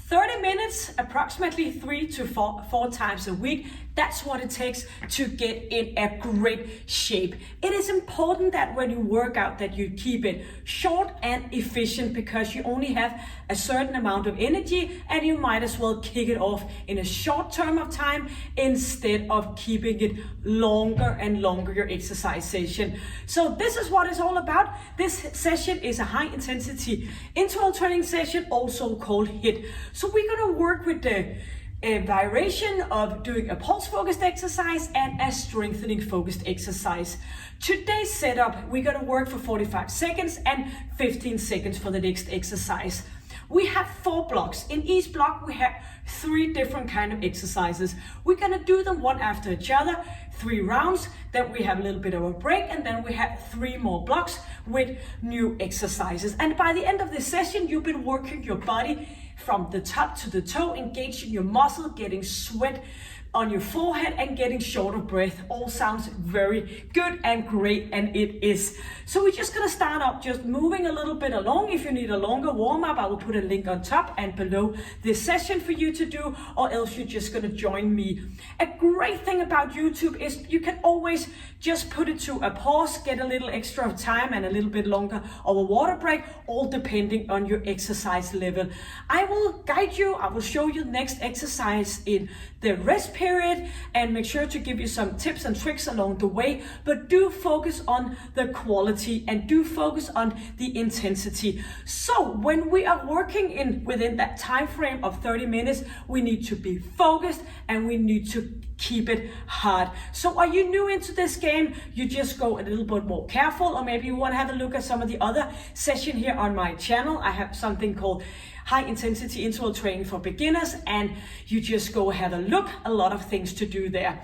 30 minutes, approximately 3 to 4 times a week. That's what it takes to get in a great shape. It is important that when you work out that you keep it short and efficient, because you only have a certain amount of energy and you might as well kick it off in a short term of time instead of keeping it longer and longer, your exercise session. So this is what it's all about. This session is a high intensity interval training session, also called Hiit. So we're gonna work with the variation of doing a pulse focused exercise and a strengthening focused exercise. Today's setup, we're gonna work for 45 seconds and 15 seconds for the next exercise. We have 4 blocks. In each block we have 3 different kind of exercises. We're gonna do them one after each other, 3 rounds, then we have a little bit of a break, and then we have 3 more blocks with new exercises. And by the end of this session, you've been working your body from the top to the toe, engaging your muscle, getting sweat on your forehead and getting short of breath. All sounds very good and great, and it is. So we're just gonna start up just moving a little bit along. If you need a longer warm-up, I will put a link on top and below this session for you to do, or else you're just gonna join me. A great thing about YouTube is you can always just put it to a pause, get a little extra time and a little bit longer of a water break, all depending on your exercise level. I will guide you, I will show you the next exercise in the rest period and make sure to give you some tips and tricks along the way, but do focus on the quality and do focus on the intensity. So when we are working within that time frame of 30 minutes, we need to be focused and we need to keep it hard. So are you new into this game? You just go a little bit more careful, or maybe you want to have a look at some of the other session here on my channel. I have something called high intensity interval training for beginners, and you just go have a look. A lot of things to do there.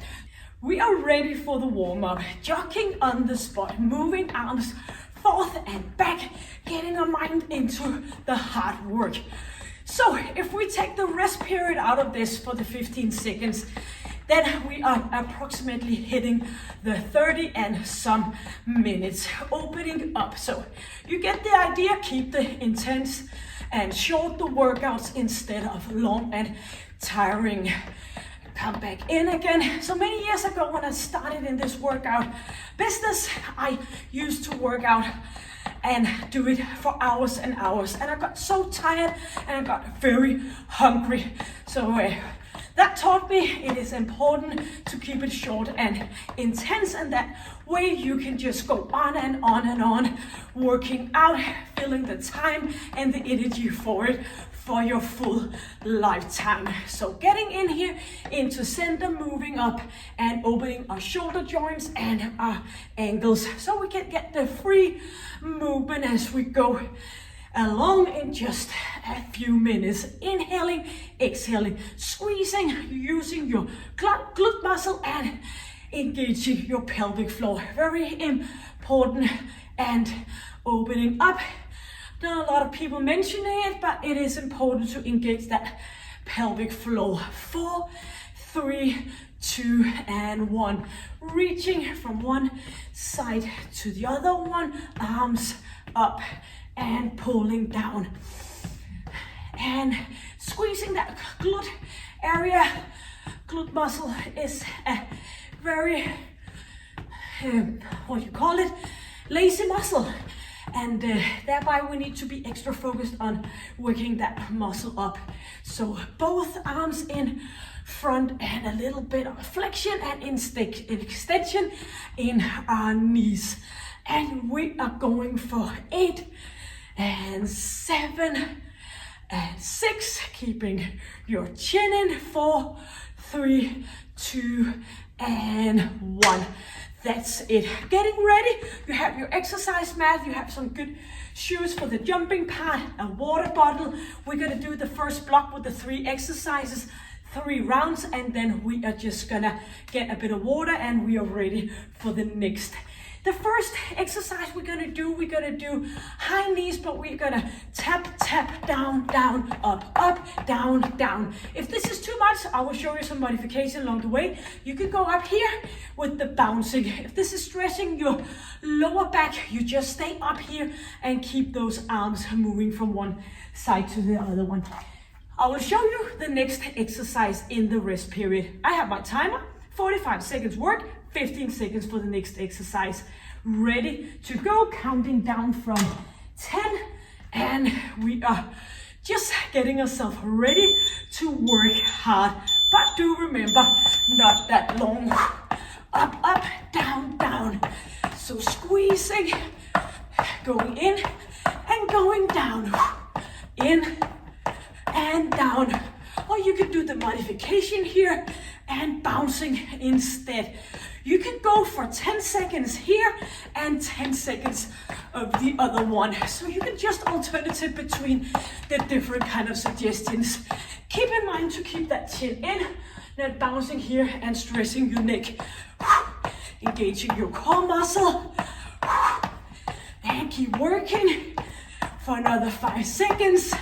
We are ready for the warm-up. Jogging on the spot, moving arms forth and back, getting our mind into the hard work. So if we take the rest period out of this for the 15 seconds, then we are approximately hitting the 30 and some minutes, opening up. So you get the idea, keep the intense and short the workouts instead of long and tiring. Come back in again. So many years ago when I started in this workout business, I used to work out and do it for hours and hours, and I got so tired and I got very hungry. So that taught me it is important to keep it short and intense, and that way you can just go on and on and on, working out, feeling the time and the energy for it for your full lifetime. So getting in here into center, moving up and opening our shoulder joints and our ankles, so we can get the free movement as we go along in just a few minutes. Inhaling, exhaling, squeezing, using your glute muscle and engaging your pelvic floor. Very important. And opening up. Not a lot of people mentioning it, but it is important to engage that pelvic floor. 4, 3, 2, and 1. Reaching from one side to the other one, arms up and pulling down and squeezing that glute area. Glute muscle is a very lazy muscle, and thereby we need to be extra focused on working that muscle up. So both arms in front and a little bit of flexion and extension in our knees. And we are going for 8 and 7 and 6, keeping your chin in. 4, 3, 2, and 1. That's it. Getting ready. You have your exercise mat, you have some good shoes for the jumping part, a water bottle. We're gonna do the first block with the 3 exercises, 3 rounds, and then we are just gonna get a bit of water and we are ready for the next. The first exercise we're gonna do high knees, but we're gonna tap, down, up, down. If this is too much, I will show you some modification along the way. You can go up here with the bouncing. If this is stressing your lower back, you just stay up here and keep those arms moving from one side to the other one. I will show you the next exercise in the rest period. I have my timer, 45 seconds work, 15 seconds for the next exercise. Ready to go, counting down from 10, and we are just getting ourselves ready to work hard. But do remember, not that long. Up, up, down, down. So squeezing, going in and going down. In and down. Or you could do the modification here and bouncing instead. You can go for 10 seconds here and 10 seconds of the other one. So you can just alternative between the different kind of suggestions. Keep in mind to keep that chin in, not bouncing here and stressing your neck. Engaging your core muscle. And keep working for another 5 seconds.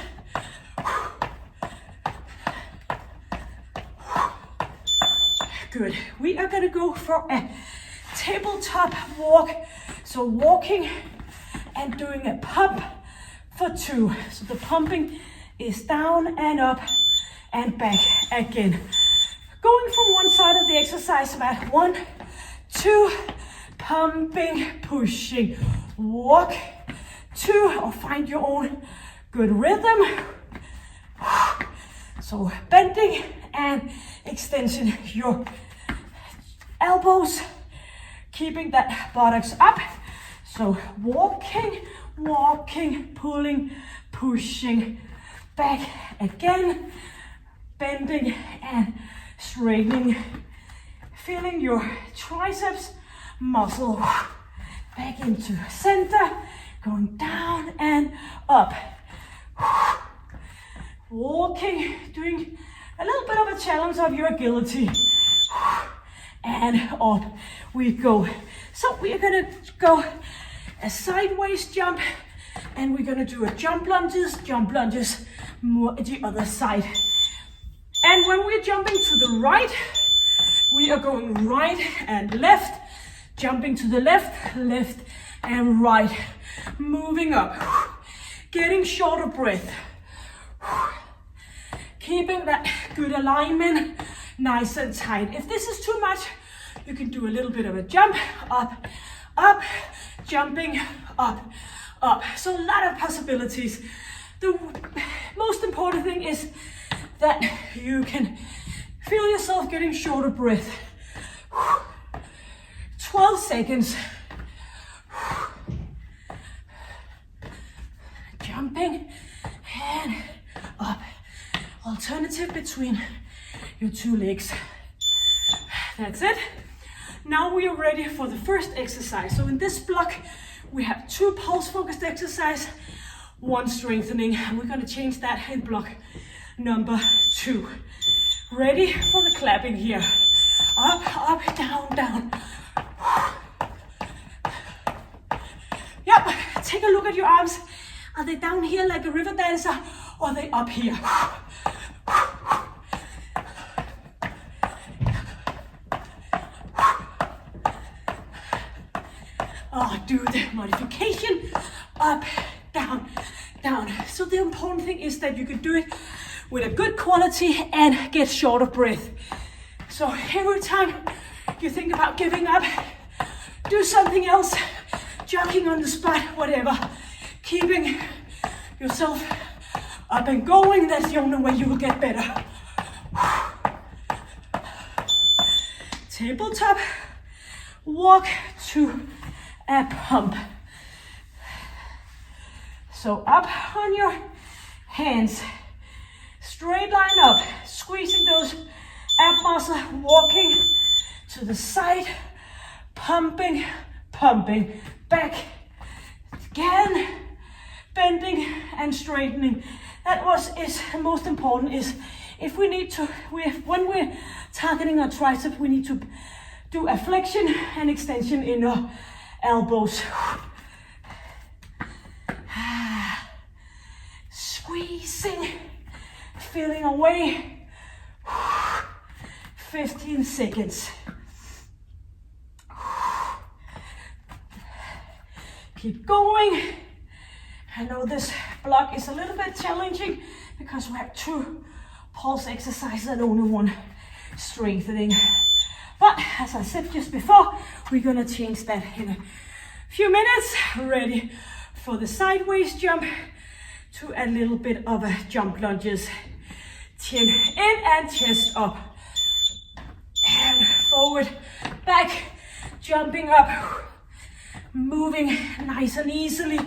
Good. We are gonna go for a tabletop walk. So walking and doing a pump for 2. So the pumping is down and up and back again. Going from one side of the exercise about 1, 2, pumping, pushing, walk, 2, or find your own good rhythm. So bending and extension your elbows, keeping that buttocks up. So walking, walking, pulling, pushing, back again, bending and straightening, feeling your triceps muscle back into center, going down and up. Walking, doing a little bit of a challenge of your agility. And up we go. So we are gonna go a sideways jump, and we're gonna do a jump lunges, the other side. And when we're jumping to the right, we are going right and left, jumping to the left, left and right, moving up, getting shorter breath, keeping that good alignment nice and tight. If this is too much, you can do a little bit of a jump, up, up, jumping, up, up. So a lot of possibilities. The most important thing is that you can feel yourself getting shorter breath. 12 seconds. Jumping and up. Alternative between your 2 legs. That's it. Now we are ready for the first exercise. So in this block, we have 2 pulse-focused exercise, 1 strengthening, and we're gonna change that in block number 2. Ready for the clapping here. Up, up, down, down. Yep, take a look at your arms. Are they down here like a river dancer, or are they up here? Oh, do the modification, up, down, down. So the important thing is that you can do it with a good quality and get shorter breath. So every time you think about giving up, do something else, jogging on the spot, whatever. Keeping yourself up and going, that's the only way you will get better. Tabletop, walk to a pump. So up on your hands, straight line up, squeezing those ab muscles, walking to the side, pumping, pumping, back, again, bending and straightening. That is most important, is if we need to, when we're targeting our tricep, we need to do a flexion and extension in our elbows. Squeezing, feeling away. 15 seconds. Keep going. I know this block is a little bit challenging because we have 2 pulse exercises and only 1 strengthening. But as I said just before, we're gonna change that in a few minutes. Ready for the sideways jump to a little bit of a jump lunges. Chin in and chest up. And forward, back, jumping up. Moving nice and easily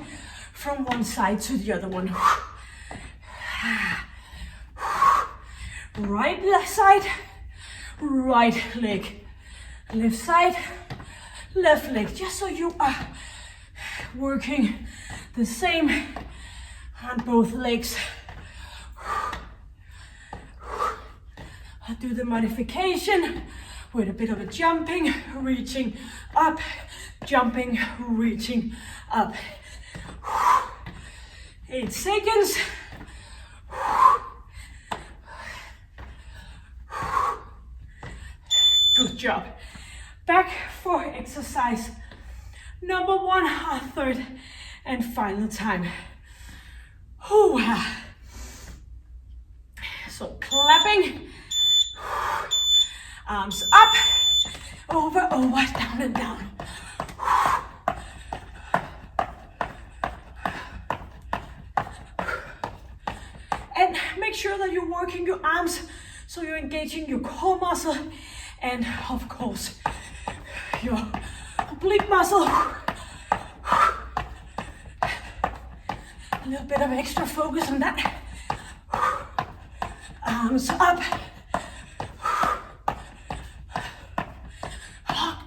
from one side to the other one. Right side, right leg. Left side, left leg. Just so you are working the same on both legs. I'll do the modification with a bit of a jumping, reaching up, jumping, reaching up. 8 seconds. Good job. Back for exercise number 1, our third and final time. So clapping, arms up, over, over, down and down. And make sure that you're working your arms so you're engaging your core muscle and of course your oblique muscle. A little bit of extra focus on that. Arms up.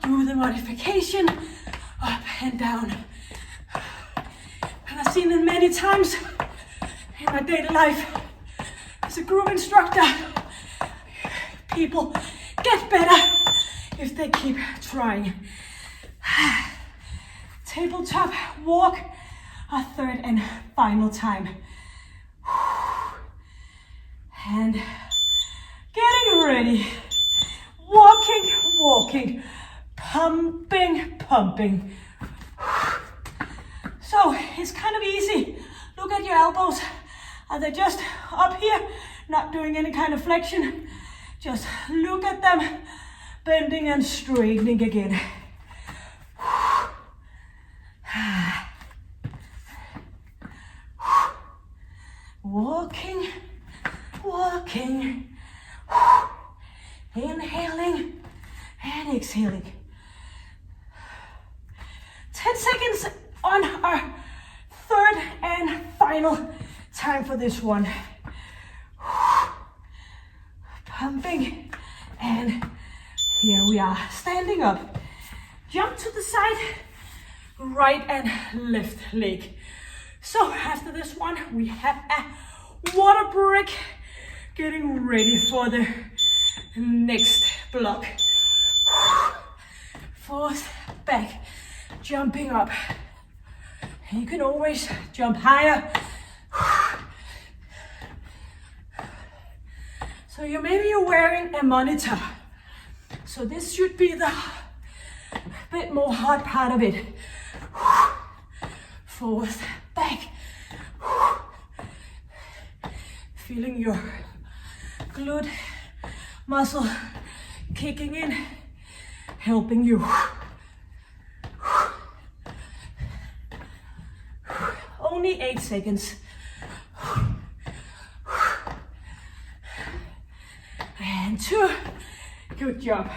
Do the modification, up and down. And I've seen it many times in my daily life as a group instructor. People get better if they keep trying. Tabletop walk, our third and final time. And getting ready. Walking, walking, pumping, pumping. So it's kind of easy. Look at your elbows. Are they just up here, not doing any kind of flexion? Just look at them, bending and straightening again. Walking, walking, inhaling and exhaling. 10 seconds on our third and final time for this one. Pumping, and here we are, standing up. Jump to the side, right and left leg. So after this one, we have a water break, getting ready for the next block. Forth, back, jumping up. You can always jump higher. So maybe you're wearing a monitor. So this should be the bit more hard part of it. Forth, back. Feeling your glute muscle kicking in, helping you. Only 8 seconds. And 2. Good job.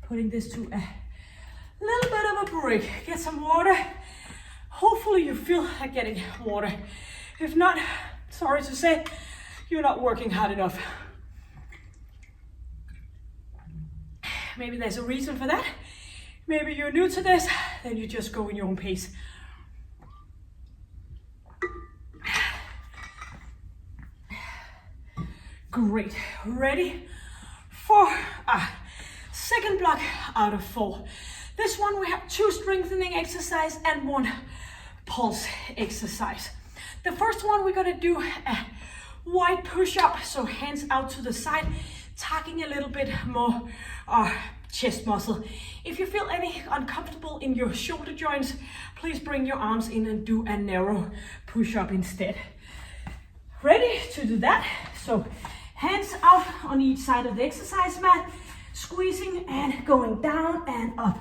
Putting this to a little bit of a break. Get some water. Hopefully you feel like getting water. If not, sorry to say, you're not working hard enough. Maybe there's a reason for that. Maybe you're new to this, then you just go in your own pace. Great. Ready for a second block out of 4. This one we have 2 strengthening exercise and 1 pulse exercise. The first one we're gonna do a wide push-up, so hands out to the side, tucking a little bit more chest muscle. If you feel any uncomfortable in your shoulder joints, please bring your arms in and do a narrow push-up instead. to do that. So hands out on each side of the exercise mat, squeezing and going down and up.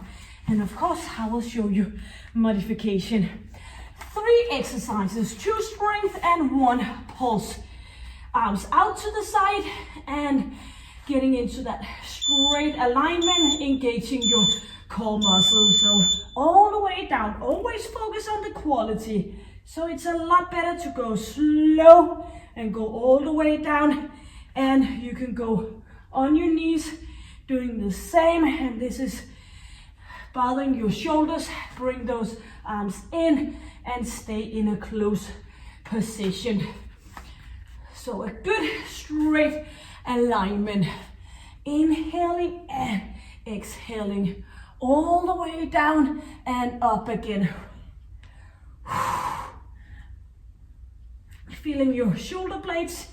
And of course, I will show you modification. 3 exercises, 2 strength and 1 pulse. Arms out to the side and getting into that straight alignment, engaging your core muscles. So all the way down, always focus on the quality. So it's a lot better to go slow and go all the way down, and you can go on your knees doing the same. And this is bothering your shoulders, bring those arms in and stay in a close position. So a good straight alignment. Inhaling and exhaling all the way down and up again. Feeling your shoulder blades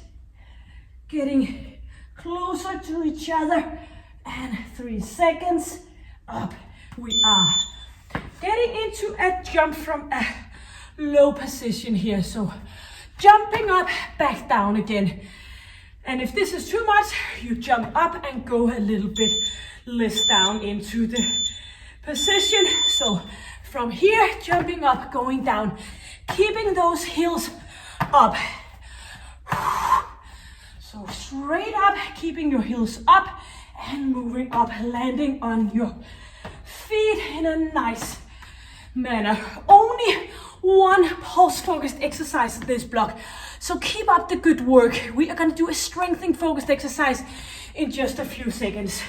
getting closer to each other, and 3 seconds, up we are. Getting into a jump from a low position here, so jumping up, back down again. And if this is too much, you jump up and go a little bit less down into the position. So from here, jumping up, going down, keeping those heels up. So straight up, keeping your heels up and moving up, landing on your feet in a nice manner. Only 1 pulse-focused exercise in this block. So keep up the good work. We are going to do a strengthening focused exercise in just a few seconds.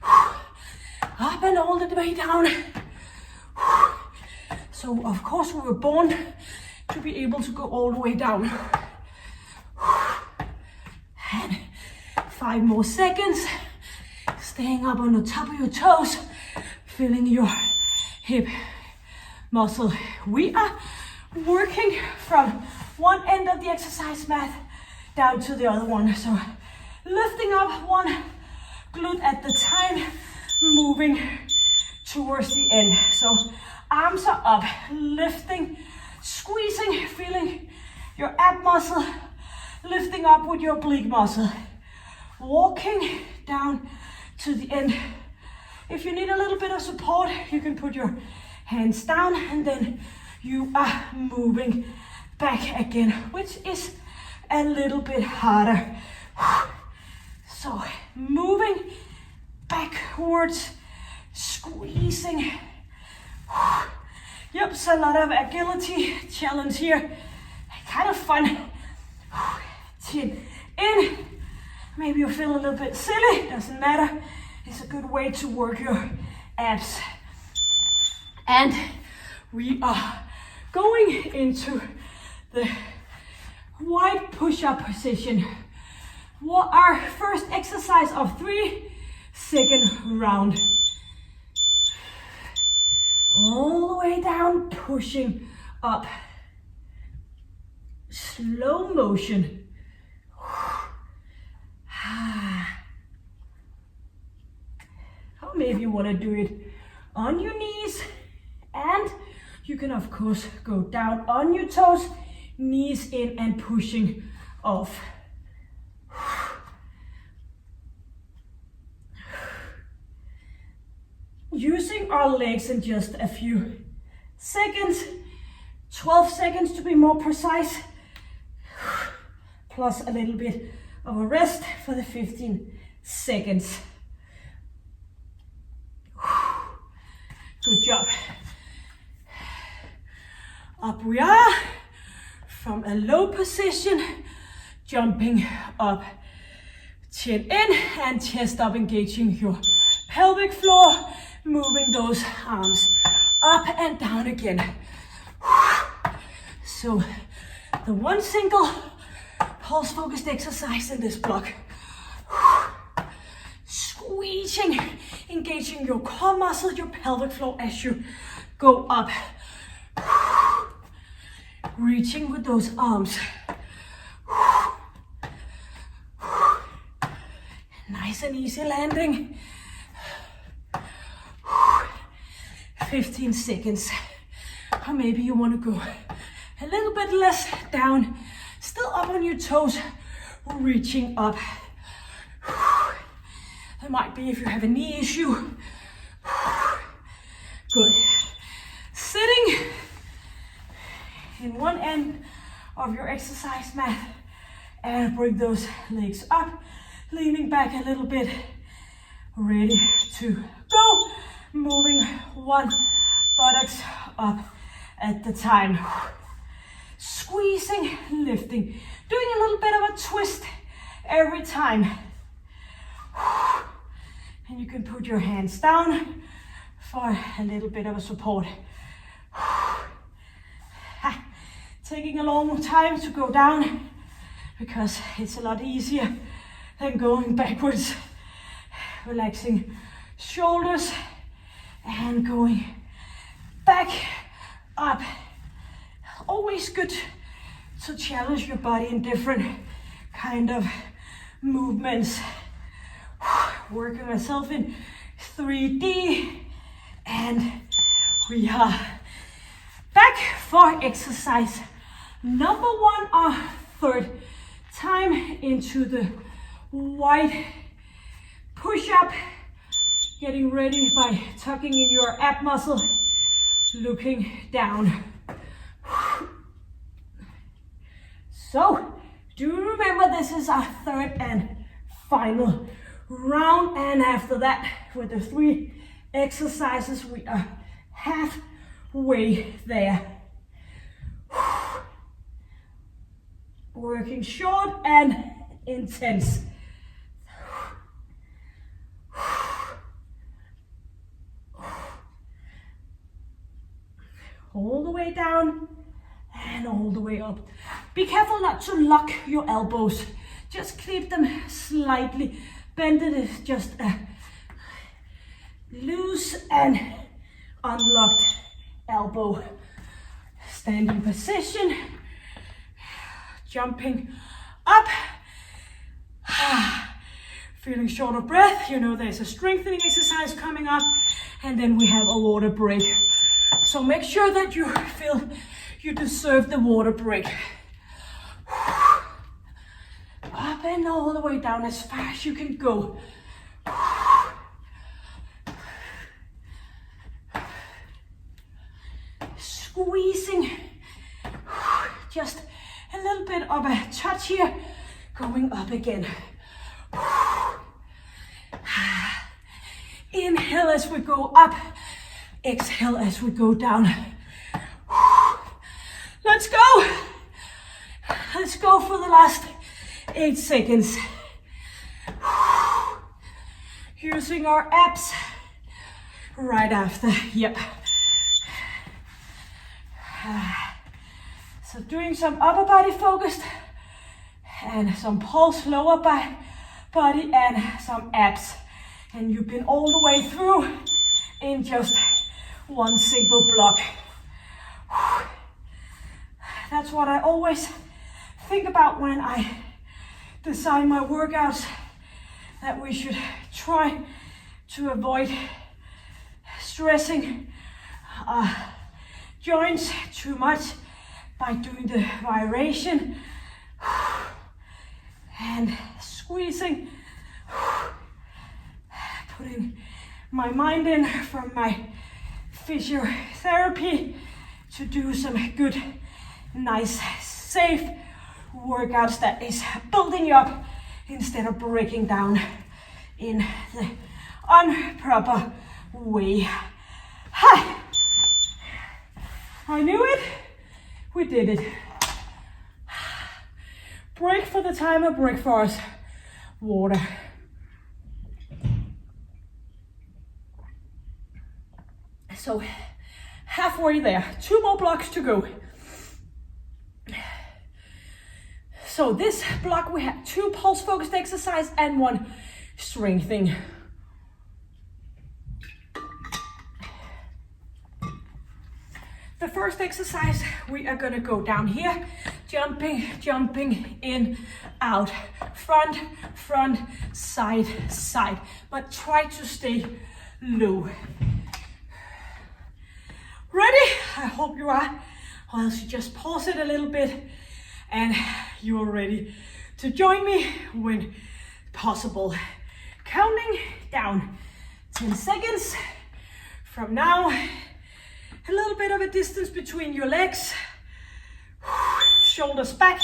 Up and all the way down. So of course we were born to be able to go all the way down. And 5 more seconds. Staying up on the top of your toes. Feeling your hip muscle. We are working from one end of the exercise mat down to the other one. So lifting up 1 glute at the time, moving towards the end. So arms are up, lifting, squeezing, feeling your ab muscle, lifting up with your oblique muscle. Walking down to the end. If you need a little bit of support, you can put your hands down and then you are moving back again, which is a little bit harder. So moving backwards, squeezing. Yep, it's a lot of agility challenge here. Kind of fun. Chin in. Maybe you feel a little bit silly, doesn't matter. It's a good way to work your abs. And we are going into the wide push-up position. What our first exercise of 3, second round. All the way down, pushing up. Slow motion. Or maybe you want to do it on your knees, and you can of course go down on your toes, knees in and pushing off. Using our legs in just a few seconds, 12 seconds to be more precise, plus a little bit of a rest for the 15 seconds. Good job. Up we are from a low position, jumping up, chin in and chest up, engaging your pelvic floor, moving those arms up and down again. So the 1 single pulse focused exercise in this block. Squeezing, engaging your core muscle, your pelvic floor as you go up. Reaching with those arms. Nice and easy landing. 15 seconds. Or maybe you want to go a little bit less down, still up on your toes, reaching up. It might be if you have a knee issue. Good. Sitting in one end of your exercise mat and bring those legs up, leaning back a little bit, ready to go. Moving one buttocks up at the time. Squeezing, lifting, doing a little bit of a twist every time. And you can put your hands down for a little bit of a support. Taking a long time to go down because it's a lot easier than going backwards. Relaxing shoulders and going back up. Always good to challenge your body in different kind of movements. Working myself in 3D, and we are back for exercise number 1, our third time into the wide push-up. Getting ready by tucking in your ab muscle, looking down. So, do remember this is our third and final round, and after that, with the 3 exercises, we are halfway there. Working short and intense. All the way down and all the way up. Be careful not to lock your elbows. Just keep them slightly bended. It's just a loose and unlocked elbow. Standing position. Jumping up. Feeling short of breath. You know there's a strengthening exercise coming up. And then we have a water break. So make sure that you feel you deserve the water break. Up and all the way down as far as you can go. Squeezing. Just a little bit of a touch here. Going up again. Inhale as we go up. Exhale as we go down. Let's go. Let's go for the last 8 seconds. Using our abs right after. Yep. So doing some upper body focused and some pulse lower body and some abs. And you've been all the way through in just one single block. That's what I always think about when I design my workouts, that we should try to avoid stressing joints too much by doing the variation and squeezing, putting my mind in from my physiotherapy to do some good, nice, safe workouts that is building you up instead of breaking down in the improper way. Hi! I knew it. We did it. Break for the timer, break for us. Water. So halfway there, 2 more blocks to go. So this block we have 2 pulse focused exercise and 1 strengthening. The first exercise, we are gonna go down here, jumping in, out, front, side, but try to stay low. Ready? I hope you are, or else you just pause it a little bit and you're ready to join me when possible. Counting down 10 seconds from now. A little bit of a distance between your legs. Shoulders back,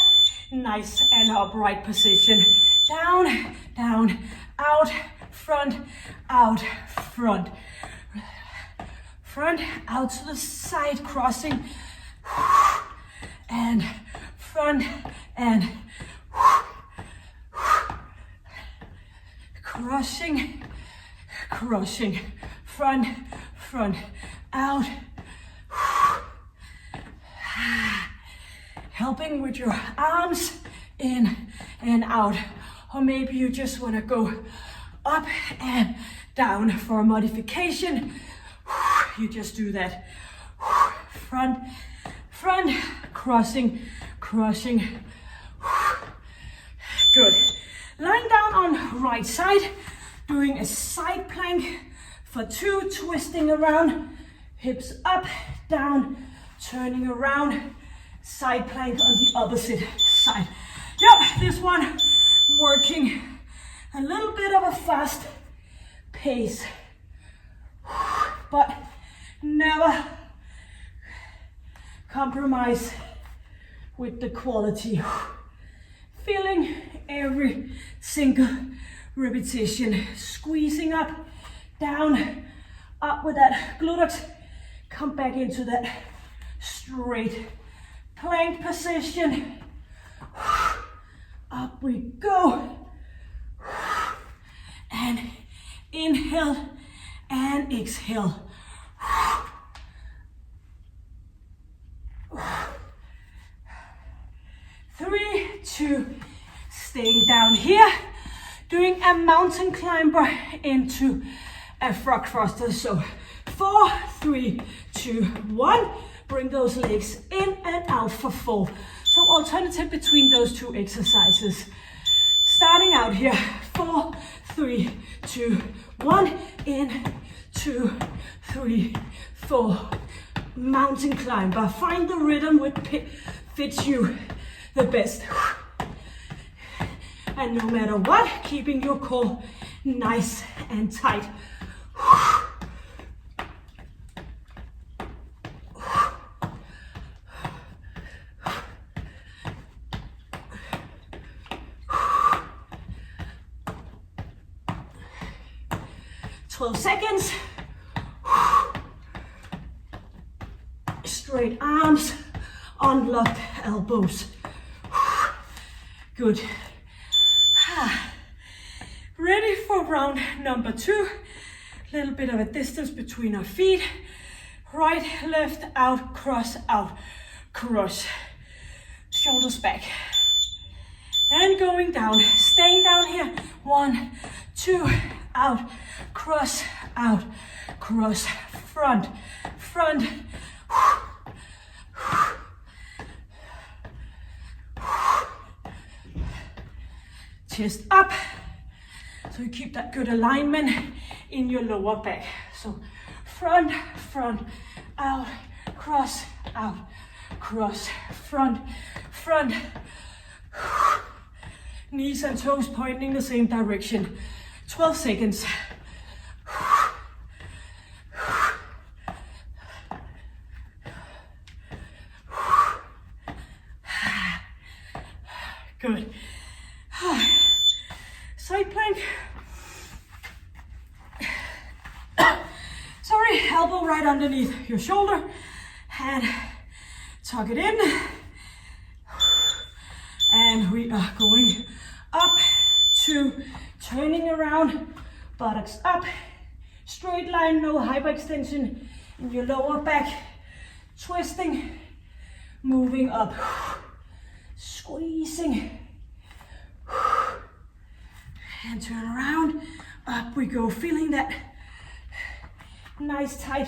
nice and upright position. Down, down, out, front, front, out to the side, crossing, and front, and crushing, front, out. Helping with your arms in and out, or maybe you just want to go up and down for a modification. You just do that. Front, crossing. Good. Lying down on right side, doing a side plank for 2, twisting around, hips up, down, turning around, side plank on the opposite side. Yep, this one working a little bit of a fast pace, but never compromise with the quality. Feeling every single repetition, squeezing up, down, up with that glutes, come back into that straight plank position. Up we go. And inhale and exhale. 3, 2, staying down here. Doing a mountain climber into a frog thruster. So 4, 3, 2, 1. Bring those legs in and out for 4. So alternative between those two exercises. Starting out here, 4, 3, 2, 1, in, 2, 3, 4. Mountain climber. Find the rhythm which fits you the best. And no matter what, keeping your core nice and tight. 12 seconds. Straight arms, unlocked elbows. Good. Ready for round number 2. Little bit of a distance between our feet. Right, left, out, cross, shoulders back. And going down, staying down here. 1, 2, out, cross, front. Chest up, so you keep that good alignment in your lower back. So front, out, cross, front. Knees and toes pointing the same direction. 12 seconds. Good. Side plank. Sorry, elbow right underneath your shoulder and tuck it in. And we are going up to turning around, buttocks up, straight line, no hyperextension in your lower back, twisting, moving up, squeezing, and turn around, up we go, feeling that nice tight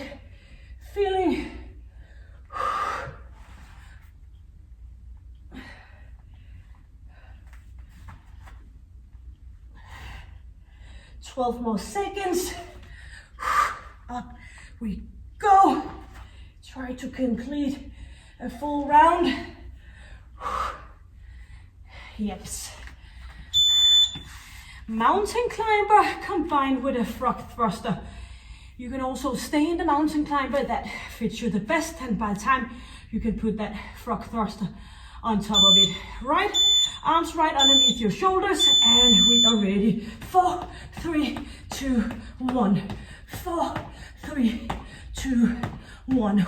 feeling. 12 more seconds. Up we go. Try to complete a full round. Yes. Mountain climber combined with a frog thruster. You can also stay in the mountain climber that fits you the best, and by the time you can put that frog thruster on top of it. Right, arms right underneath your shoulders, and we are ready. 4, 3, 2, 1. 4, 3, 2, 1.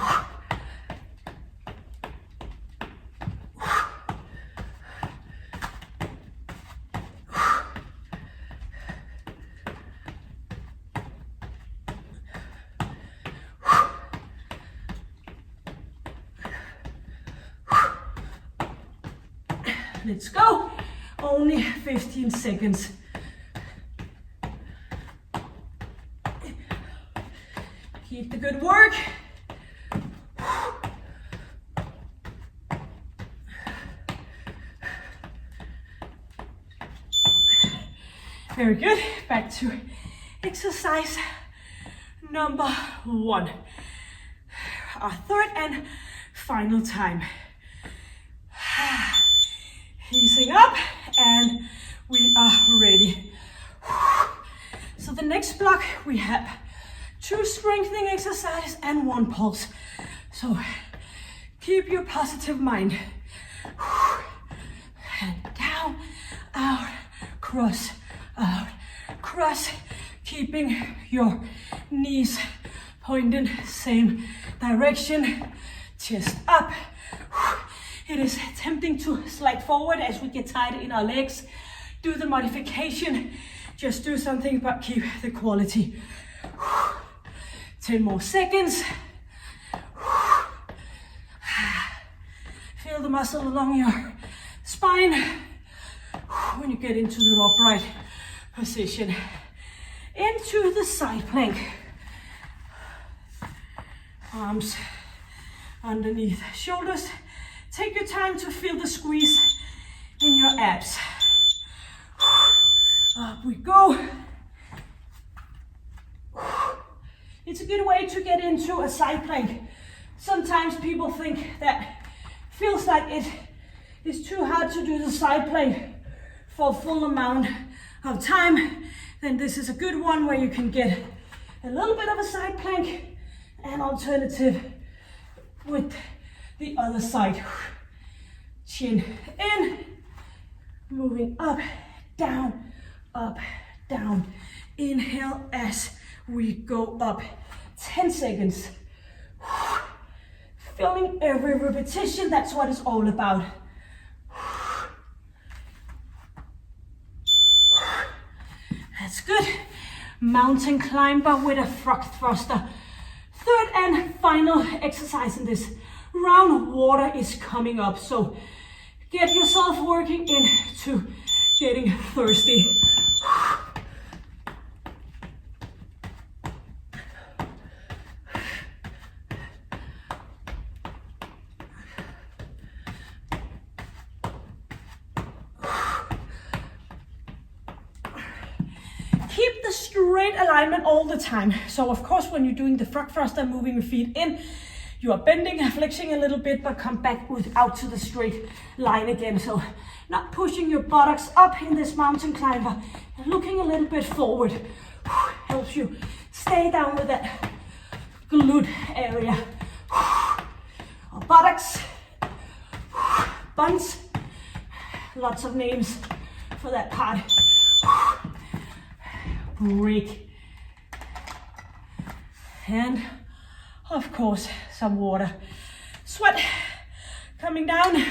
Let's go. Only 15 seconds. Keep the good work. Very good. Back to exercise number 1. Our third and final time. Easing up, and we are ready. So the next block we have 2 strengthening exercises and 1 pulse. So keep your positive mind. And down, out, cross, out, cross. Keeping your knees pointed same direction. Chest up. It is tempting to slide forward as we get tight in our legs. Do the modification. Just do something, but keep the quality. 10 more seconds. Feel the muscle along your spine when you get into the upright position. Into the side plank. Arms underneath shoulders. Take your time to feel the squeeze in your abs. Up we go. It's a good way to get into a side plank. Sometimes people think that feels like it is too hard to do the side plank for a full amount of time. Then this is a good one where you can get a little bit of a side plank and alternative with the other side. Chin in, moving up, down, Inhale as we go up. 10 seconds. Feeling every repetition, that's what it's all about. That's good. Mountain climber with a frog thruster. Third and final exercise in this round. Water is coming up, so get yourself working into getting thirsty. Keep the straight alignment all the time. So of course, when you're doing the frog thruster, moving your feet in, you are bending and flexing a little bit, but come back out to the straight line again. So not pushing your buttocks up in this mountain climber, and looking a little bit forward. Helps you stay down with that glute area. Our buttocks, buns, lots of names for that part. Break. And of course, some water. Sweat coming down,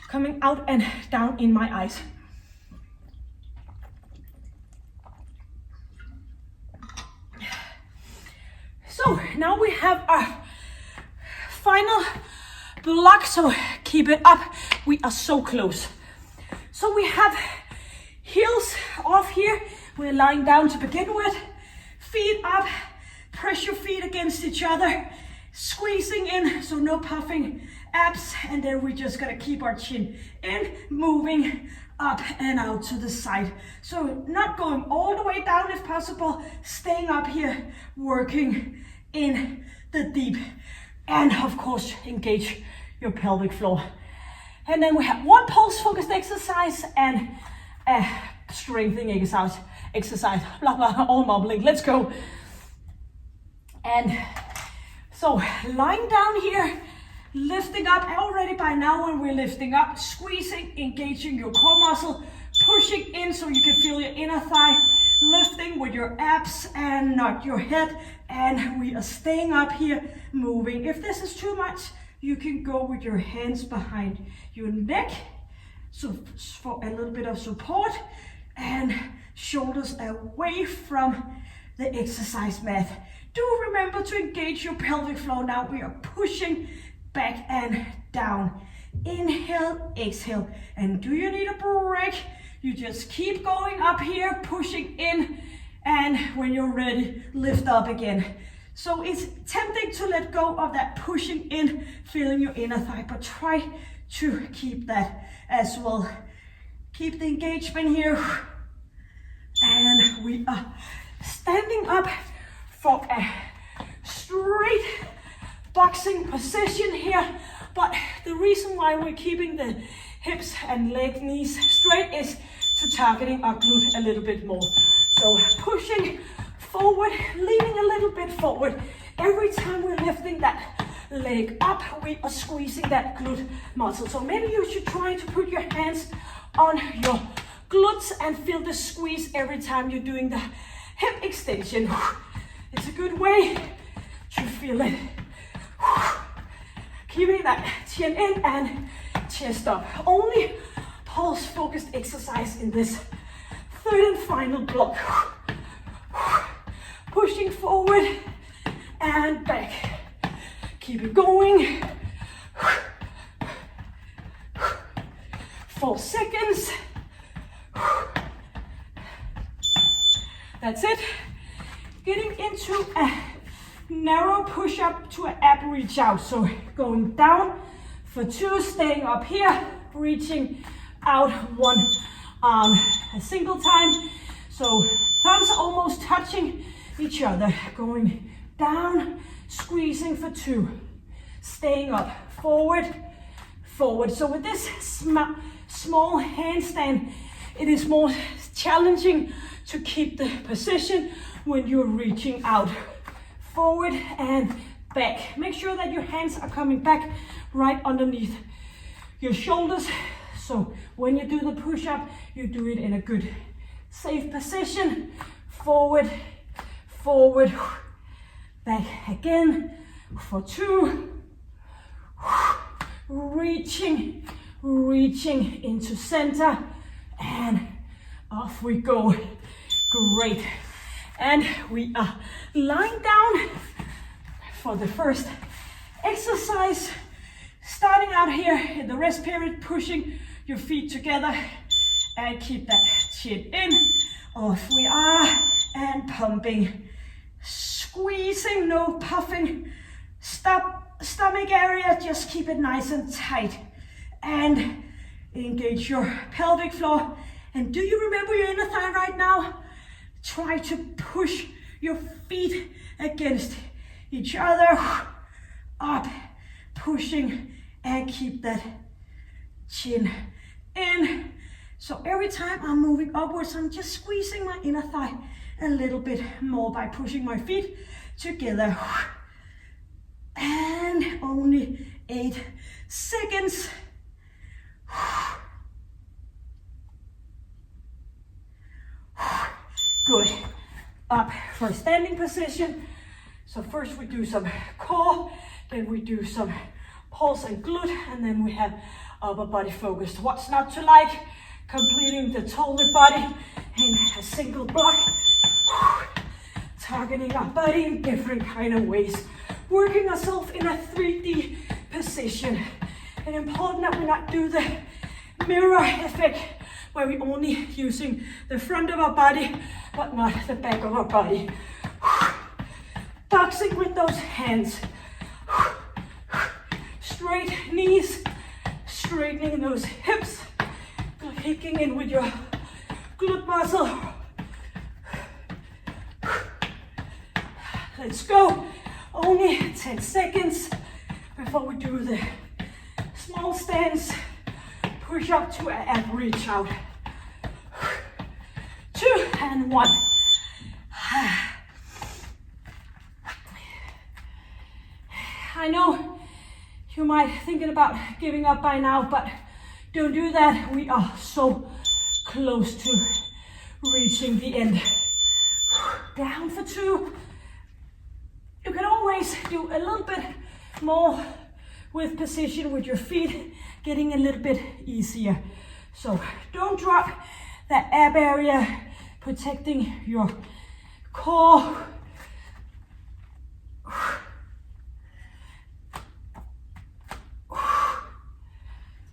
coming out and down in my eyes. So now we have our final block, so keep it up. We are so close. So we have heels off here. We're lying down to begin with. Feet up. Press your feet against each other, squeezing in, so no puffing abs, and then we're just gonna keep our chin in, moving up and out to the side. So not going all the way down if possible, staying up here, working in the deep, and of course engage your pelvic floor. And then we have one pulse focused exercise and a strengthening exercise, blah, blah, all mumbling. Let's go. And so lying down here, lifting up. Already by now when we're lifting up, squeezing, engaging your core muscle, pushing in so you can feel your inner thigh, lifting with your abs and not your head. And we are staying up here, moving. If this is too much, you can go with your hands behind your neck, so for a little bit of support, and shoulders away from the exercise mat. Do remember to engage your pelvic floor. Now we are pushing back and down. Inhale, exhale. And do you need a break? You just keep going up here, pushing in, and when you're ready, lift up again. So it's tempting to let go of that pushing in, feeling your inner thigh, but try to keep that as well. Keep the engagement here. And we are standing up for a straight boxing position here. But the reason why we're keeping the hips and knees straight is to targeting our glute a little bit more. So pushing forward, leaning a little bit forward. Every time we're lifting that leg up, we are squeezing that glute muscle. So maybe you should try to put your hands on your glutes and feel the squeeze every time you're doing the hip extension. It's a good way to feel it. Keeping that chin in and chest up. Only pulse focused exercise in this third and final block. Pushing forward and back. Keep it going. 4 seconds. That's it. Getting into a narrow push-up to an ab reach out. So going down for 2, staying up here, reaching out 1 arm a single time. So thumbs are almost touching each other. Going down, squeezing for 2. Staying up, forward, forward. So with this small handstand, it is more challenging to keep the position when you're reaching out. Forward and back. Make sure that your hands are coming back right underneath your shoulders. So when you do the push-up, you do it in a good, safe position. Forward, forward, back again for 2. Reaching into center, and off we go. Great. And we are lying down for the first exercise. Starting out here in the rest period, pushing your feet together and keep that chin in. Off we are, and pumping. Squeezing, no puffing. Stomach area, just keep it nice and tight. And engage your pelvic floor. And do you remember your inner thigh right now? Try to push your feet against each other. Up, pushing, and keep that chin in. So every time I'm moving upwards, I'm just squeezing my inner thigh a little bit more by pushing my feet together. And only 8 seconds. Good. Up for a standing position. So first we do some core, then we do some pulse and glute, and then we have upper body focused. What's not to like? Completing the total body in a single block. Targeting our body in different kind of ways. Working ourselves in a 3D position. And important that we not do the mirror effect where we're only using the front of our body but not the back of our body. Boxing with those hands. Straight knees, straightening those hips, kicking in with your glute muscle. Let's go. Only 10 seconds before we do the small stance. Push up to an ab reach out. and 1. I know you might be thinking about giving up by now, but don't do that. We are so close to reaching the end. Down for 2. You can always do a little bit more with position with your feet, getting a little bit easier. So don't drop that ab area, protecting your core.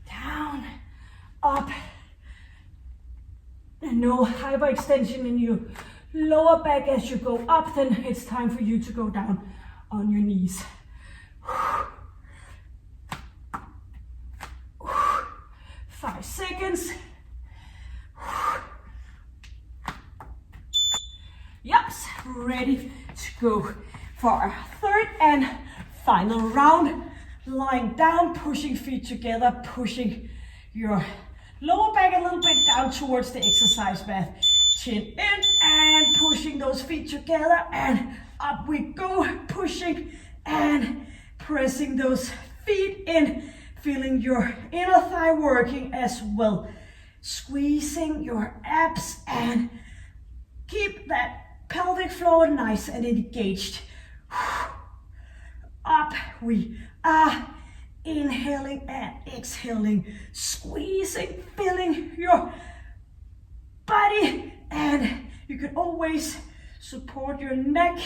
Down, up, and no hyperextension in your lower back as you go up. Then it's time for you to go down on your knees. 5 seconds. Yep, ready to go for our third and final round. Lying down, pushing feet together, pushing your lower back a little bit down towards the exercise mat. Chin in and pushing those feet together, and up we go, pushing and pressing those feet in, feeling your inner thigh working as well. Squeezing your abs and keep that pelvic floor nice and engaged. Up we are, inhaling and exhaling, squeezing, feeling your body, and you can always support your neck,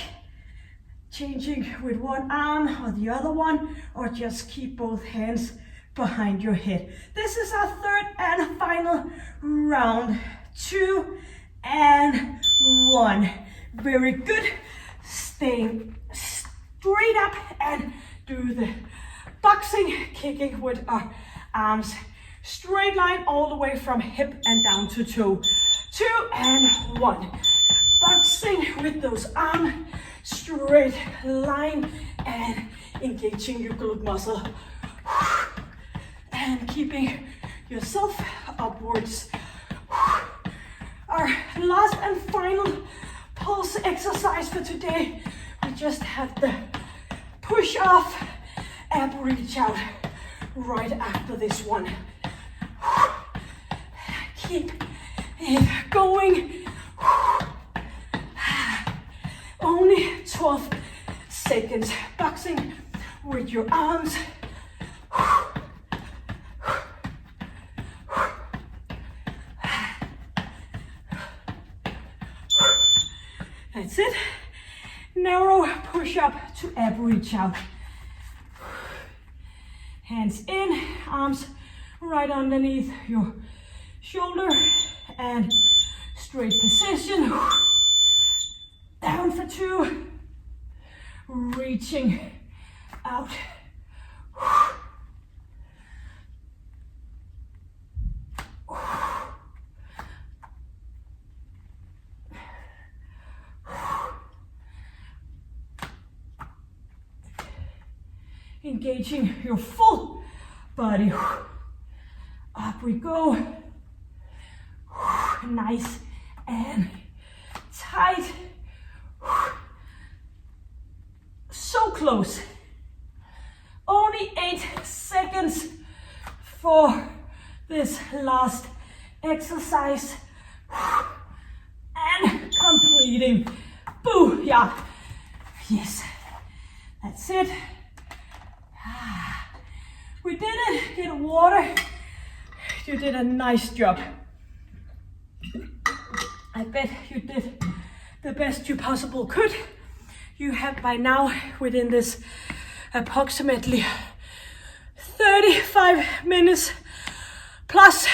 changing with one arm or the other one, or just keep both hands behind your head. This is our third and final round. 2 and 1. Very good. Staying straight up and do the boxing, kicking with our arms. Straight line all the way from hip and down to toe. 2 and 1. Boxing with those arms. Straight line and engaging your glute muscle. And keeping yourself upwards. Our last and final pulse exercise for today. We just have the push off ab reach out right after this one. Keep it going. Only 12 seconds. Boxing with your arms. That's it. Narrow push up to ab reach out. Hands in, arms right underneath your shoulder, and straight position. Down for 2. Reaching out. Engaging your full body. Up we go. Nice and tight. So close. Only 8 seconds for this last exercise. And completing. Booyah. Yes. That's it. We did it. Get water. You did a nice job. I bet you did the best you possibly could. You have by now, within this approximately 35 minutes plus,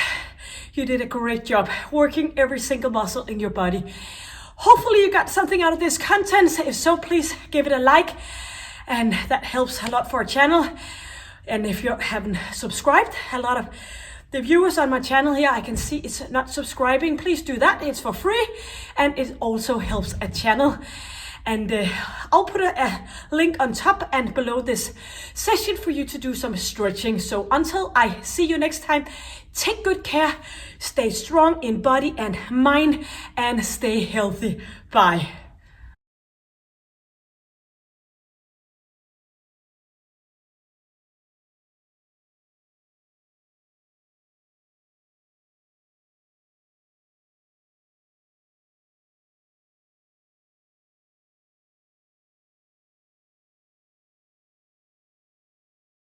you did a great job working every single muscle in your body. Hopefully you got something out of this content. If so, please give it a like, and that helps a lot for our channel. And if you haven't subscribed, a lot of the viewers on my channel here, I can see it's not subscribing. Please do that. It's for free, and it also helps a channel. And I'll put a link on top and below this session for you to do some stretching. So until I see you next time, take good care, stay strong in body and mind, and stay healthy. Bye.